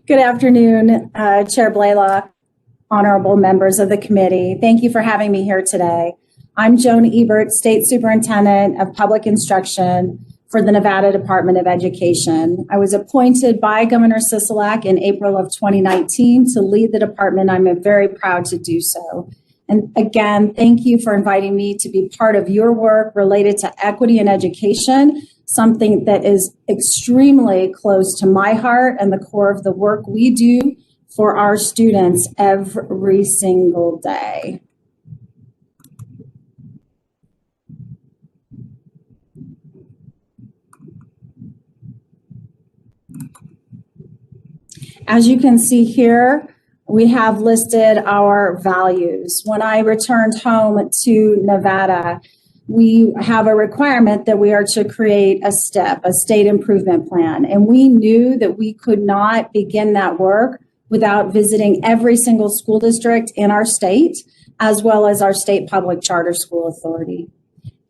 Good afternoon, Chair Blaylock, honorable members of the committee. Thank you for having me here today. I'm Joan Ebert, State Superintendent of Public Instruction for the Nevada Department of Education. I was appointed by Governor Sisolak in April of 2019 to lead the department. I'm very proud to do so. And again, thank you for inviting me to be part of your work related to equity in education, something that is extremely close to my heart and the core of the work we do for our students every single day. As you can see here, we have listed our values. When I returned home to Nevada, we have a requirement that we are to create a STIP, a state improvement plan. And we knew that we could not begin that work without visiting every single school district in our state, as well as our state public charter school authority.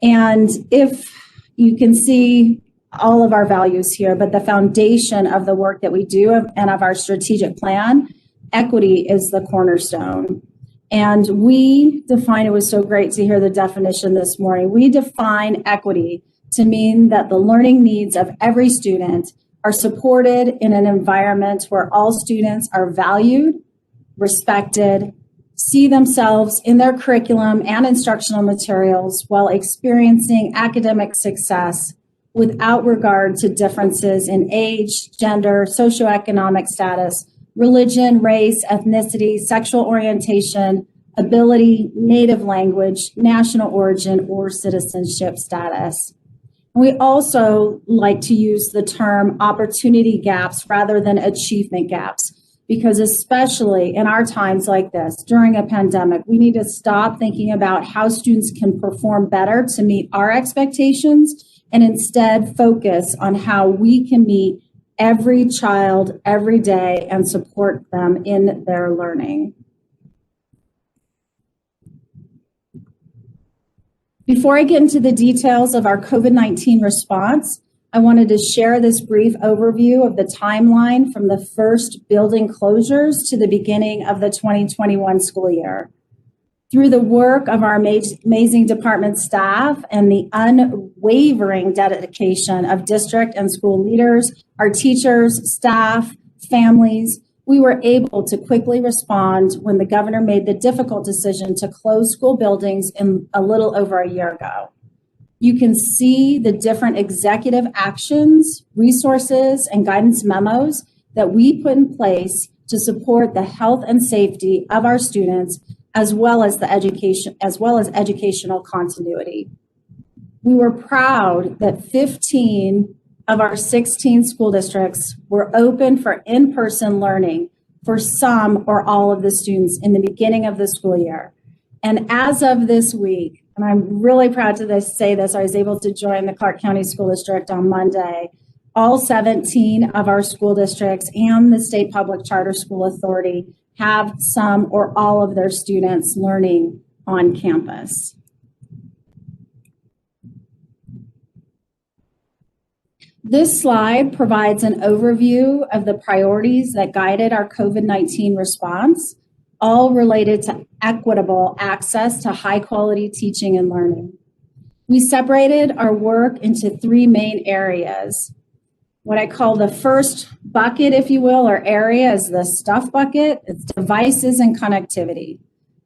And if you can see all of our values here, but the foundation of the work that we do and of our strategic plan, equity is the cornerstone. And we define, it was so great to hear the definition this morning, we define equity to mean that the learning needs of every student are supported in an environment where all students are valued, respected, see themselves in their curriculum and instructional materials while experiencing academic success without regard to differences in age, gender, socioeconomic status, religion, race, ethnicity, sexual orientation, ability, native language, national origin, or citizenship status. And we also like to use the term opportunity gaps rather than achievement gaps, because especially in our times like this, during a pandemic, we need to stop thinking about how students can perform better to meet our expectations and instead focus on how we can meet every child every day and support them in their learning. Before I get into the details of our COVID-19 response, I wanted to share this brief overview of the timeline from the first building closures to the beginning of the 2021 school year. Through the work of our amazing department staff and the unwavering dedication of district and school leaders, our teachers, staff, families, we were able to quickly respond when the governor made the difficult decision to close school buildings in a little over a year ago. You can see the different executive actions, resources, and guidance memos that we put in place to support the health and safety of our students, as well as educational continuity. We were proud that 15 of our 16 school districts were open for in-person learning for some or all of the students in the beginning of the school year. And as of this week, and I'm really proud to say this, I was able to join the Clark County School District on Monday. All 17 of our school districts and the State Public Charter School Authority have some or all of their students learning on campus. This slide provides an overview of the priorities that guided our COVID-19 response, all related to equitable access to high quality teaching and learning. We separated our work into three main areas. What I call the first bucket, if you will, or area is the stuff bucket. It's devices and connectivity.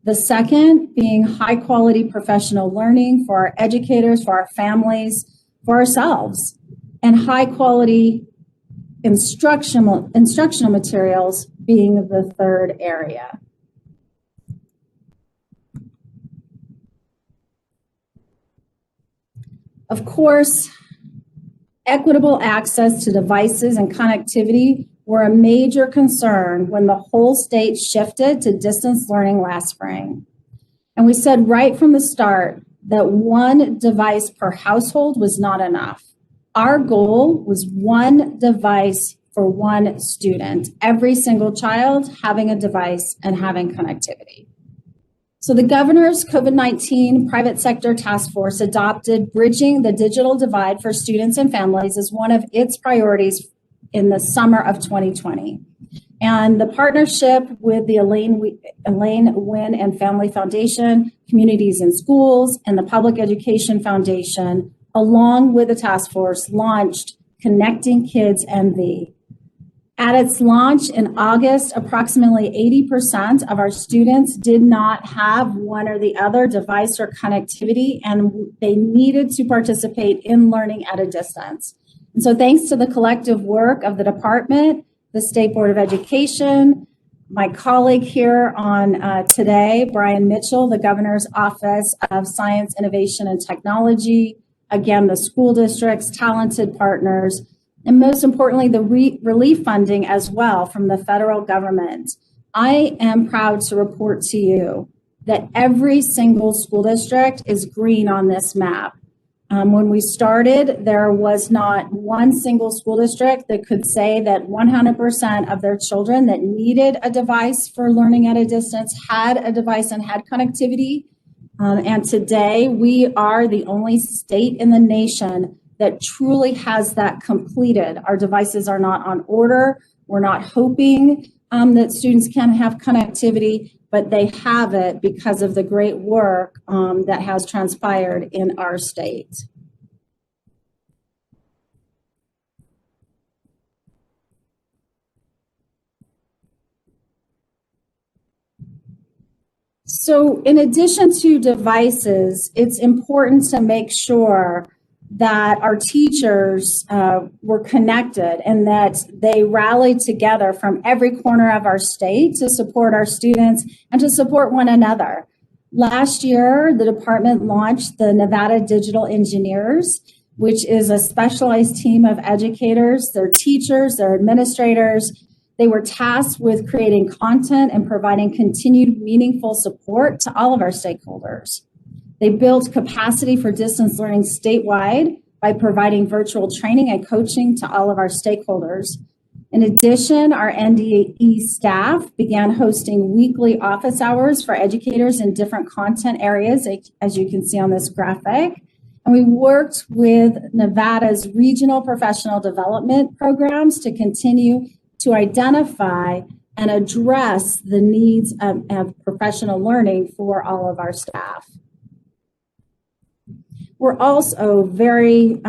The second being high quality professional learning for our educators, for our families, for ourselves, and high quality instructional materials being the third area. Of course, equitable access to devices and connectivity were a major concern when the whole state shifted to distance learning last spring. And we said right from the start that one device per household was not enough. Our goal was one device for one student, every single child having a device and having connectivity. So the governor's COVID-19 private sector task force adopted bridging the digital divide for students and families as one of its priorities in the summer of 2020. And the partnership with the Elaine Wynn and Family Foundation, Communities in Schools, and the Public Education Foundation, along with the task force, launched Connecting Kids NV. At its launch in August, approximately 80% of our students did not have one or the other device or connectivity, and they needed to participate in learning at a distance. And so thanks to the collective work of the department, the State Board of Education, my colleague here on today, Brian Mitchell, the Governor's Office of Science, Innovation, and Technology, again, the school districts, talented partners, and most importantly, the relief funding as well from the federal government. I am proud to report to you that every single school district is green on this map. When we started, there was not one single school district that could say that 100% of their children that needed a device for learning at a distance had a device and had connectivity. And today, we are the only state in the nation that truly has that completed. Our devices are not on order. We're not hoping that students can have connectivity, but they have it because of the great work that has transpired in our state. So in addition to devices, it's important to make sure that our teachers were connected and that they rallied together from every corner of our state to support our students and to support one another. Last year, the department launched the Nevada Digital Engineers, which is a specialized team of educators, their teachers, their administrators. They were tasked with creating content and providing continued meaningful support to all of our stakeholders. They built capacity for distance learning statewide by providing virtual training and coaching to all of our stakeholders. In addition, our NDE staff began hosting weekly office hours for educators in different content areas, as you can see on this graphic. And we worked with Nevada's regional professional development programs to continue to identify and address the needs of professional learning for all of our staff. We're also very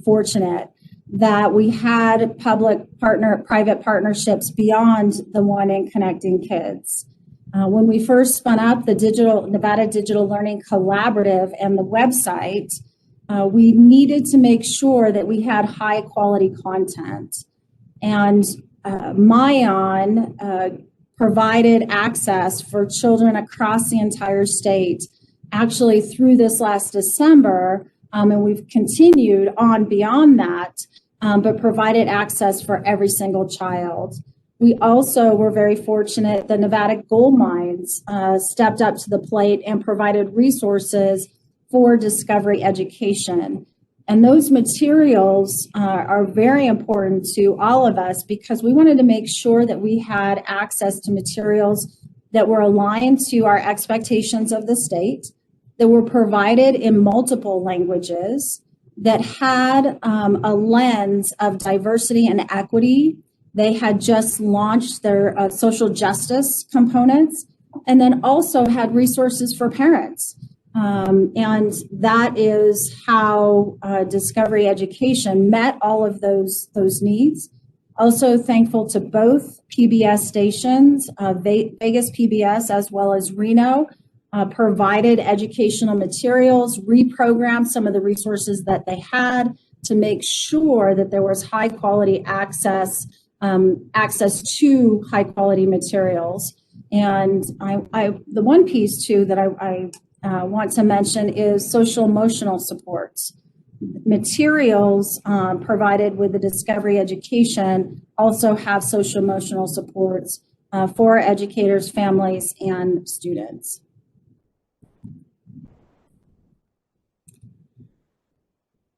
fortunate that we had public-private partnerships beyond the one in Connecting Kids. When we first spun up the Nevada Digital Learning Collaborative and the website, we needed to make sure that we had high-quality content. And Mayan provided access for children across the entire state actually through this last December, and we've continued on beyond that, but provided access for every single child. We also were very fortunate that Nevada Gold Mines stepped up to the plate and provided resources for discovery education. And those materials are very important to all of us because we wanted to make sure that we had access to materials that were aligned to our expectations of the state, that were provided in multiple languages, that had a lens of diversity and equity. They had just launched their social justice components, and then also had resources for parents. And that is how Discovery Education met all of those needs. Also thankful to both PBS stations, Vegas PBS as well as Reno, provided educational materials, reprogrammed some of the resources that they had to make sure that there was high quality access to high quality materials. And the one piece too that I want to mention is social emotional supports. Materials provided with the Discovery Education also have social emotional supports for educators, families, and students.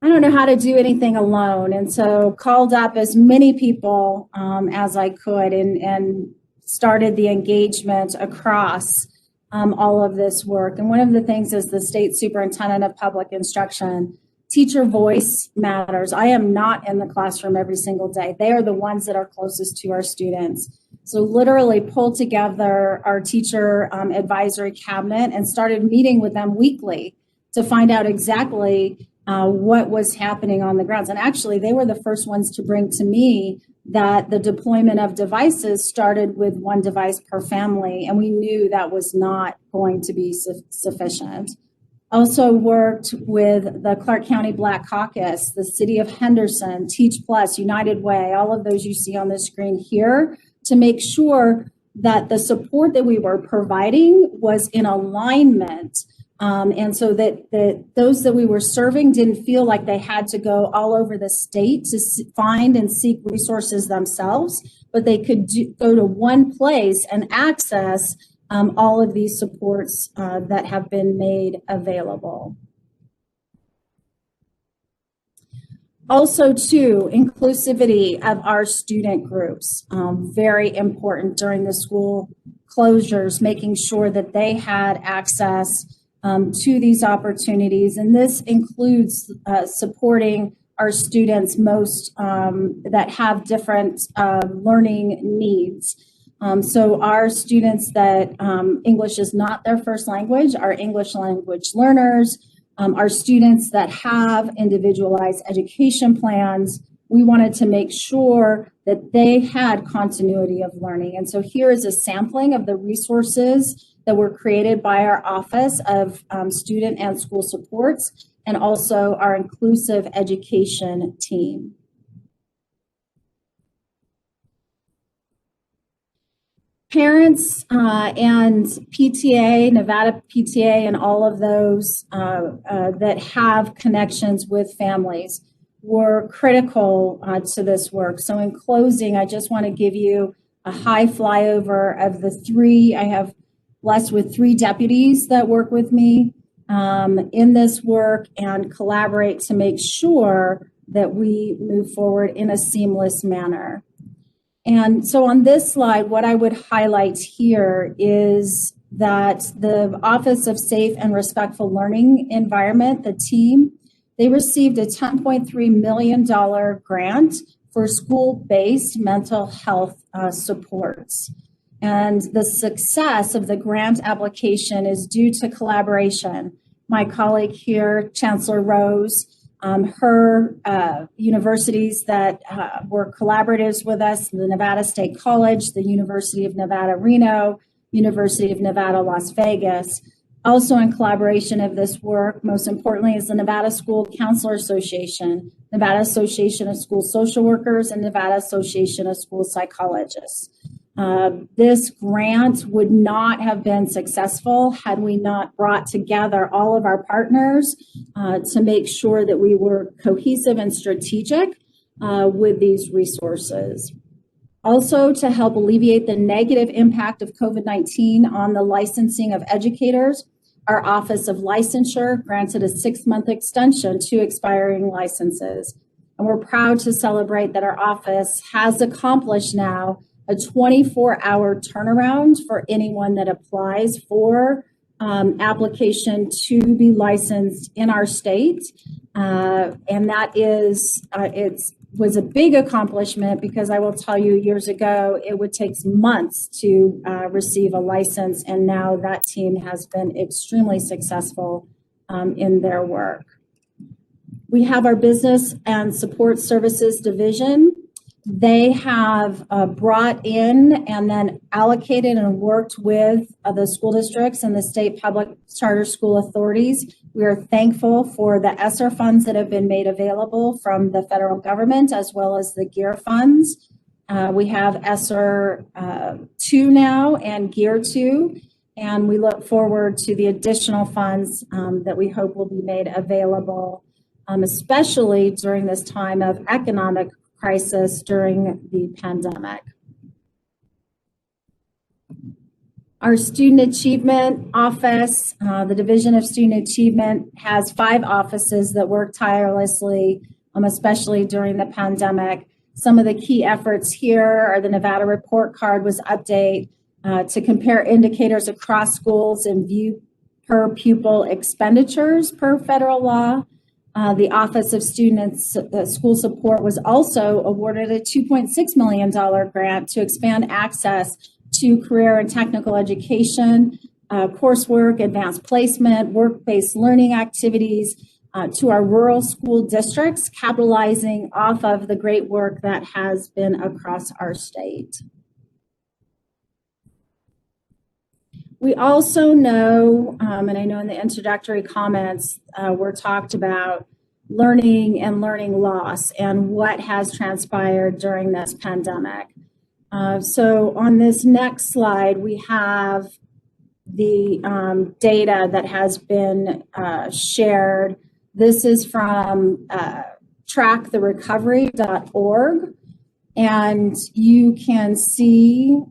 I don't know how to do anything alone, and so called up as many people as I could and started the engagement across all of this work. And one of the things is the State Superintendent of Public Instruction, teacher voice matters. I am not in the classroom every single day. They are the ones that are closest to our students. So literally pulled together our teacher advisory cabinet and started meeting with them weekly to find out exactly what was happening on the grounds. And actually, they were the first ones to bring to me that the deployment of devices started with one device per family, and we knew that was not going to be sufficient. Also worked with the Clark County Black Caucus, the City of Henderson, Teach Plus, United Way, all of those you see on the screen here, to make sure that the support that we were providing was in alignment. And so that those that we were serving didn't feel like they had to go all over the state to find and seek resources themselves, but they could go to one place and access all of these supports that have been made available. Also, too, inclusivity of our student groups, very important during the school closures, making sure that they had access to these opportunities. And this includes supporting our students most that have different learning needs. So our students that English is not their first language, are English language learners, our students that have individualized education plans, we wanted to make sure that they had continuity of learning. And so here is a sampling of the resources that were created by our Office of Student and School Supports, and also our inclusive education team. Parents and PTA, Nevada PTA, and all of those that have connections with families were critical to this work. So in closing, I just want to give you a high flyover of the three. I have blessed with 3 deputies that work with me in this work and collaborate to make sure that we move forward in a seamless manner. And so on this slide, what I would highlight here is that the Office of Safe and Respectful Learning Environment, the team, they received a $10.3 million grant for school-based mental health supports. And the success of the grant application is due to collaboration. My colleague here, Chancellor Rose, her universities that were collaboratives with us, the Nevada State College, the University of Nevada, Reno, University of Nevada, Las Vegas. Also in collaboration of this work, most importantly, is the Nevada School Counselor Association, Nevada Association of School Social Workers, and Nevada Association of School Psychologists. This grant would not have been successful had we not brought together all of our partners to make sure that we were cohesive and strategic with these resources. Also, to help alleviate the negative impact of COVID-19 on the licensing of educators, our Office of Licensure granted a 6-month extension to expiring licenses. And we're proud to celebrate that our office has accomplished now a 24-hour turnaround for anyone that applies for application to be licensed in our state. And that is, was a big accomplishment because I will tell you years ago, it would take months to receive a license. And now that team has been extremely successful in their work. We have our Business and Support Services Division. They have brought in and then allocated and worked with the school districts and the state public charter school authorities. We are thankful for the ESSER funds that have been made available from the federal government as well as the GEAR funds. We have ESSER 2 now and GEAR 2, and we look forward to the additional funds that we hope will be made available, especially during this time of economic crisis during the pandemic. Our Student Achievement Office, the Division of Student Achievement, has 5 offices that work tirelessly, especially during the pandemic. Some of the key efforts here are the Nevada Report Card was updated to compare indicators across schools and view per pupil expenditures per federal law. The Office of Students School Support was also awarded a $2.6 million grant to expand access to career and technical education, coursework, advanced placement, work-based learning activities to our rural school districts, capitalizing off of the great work that has been across our state. We also know, and I know in the introductory comments, were talked about learning and learning loss and what has transpired during this pandemic. So on this next slide, we have the data that has been shared. This is from tracktherecovery.org, and you can see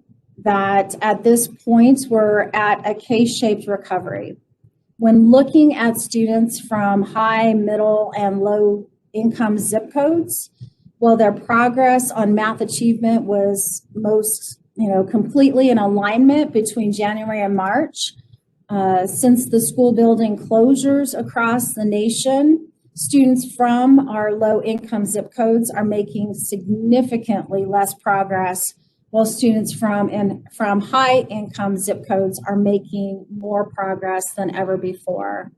that at this point, we're at a K-shaped recovery. When looking at students from high, middle, and low income zip codes, while their progress on math achievement was completely in alignment between January and March, since the school building closures across the nation, students from our low income zip codes are making significantly less progress, while students from high income zip codes are making more progress than ever before.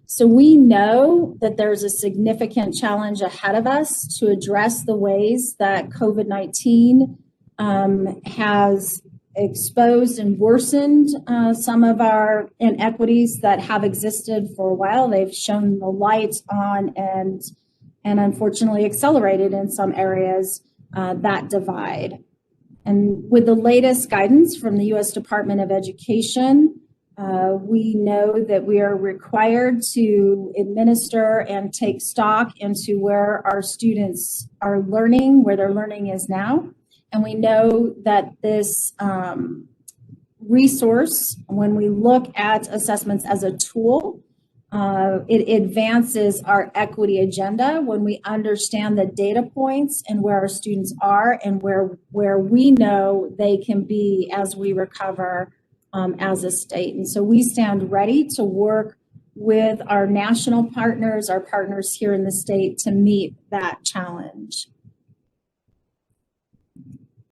So we know that there's a significant challenge ahead of us to address the ways that COVID-19 has exposed and worsened some of our inequities that have existed for a while. They've shown the light on and unfortunately accelerated in some areas that divide. And with the latest guidance from the U.S. Department of Education, we know that we are required to administer and take stock into where our students are learning, where their learning is now. And we know that this resource, when we look at assessments as a tool, it advances our equity agenda when we understand the data points and where our students are and where we know they can be as we recover as a state. And so we stand ready to work with our national partners, our partners here in the state, to meet that challenge.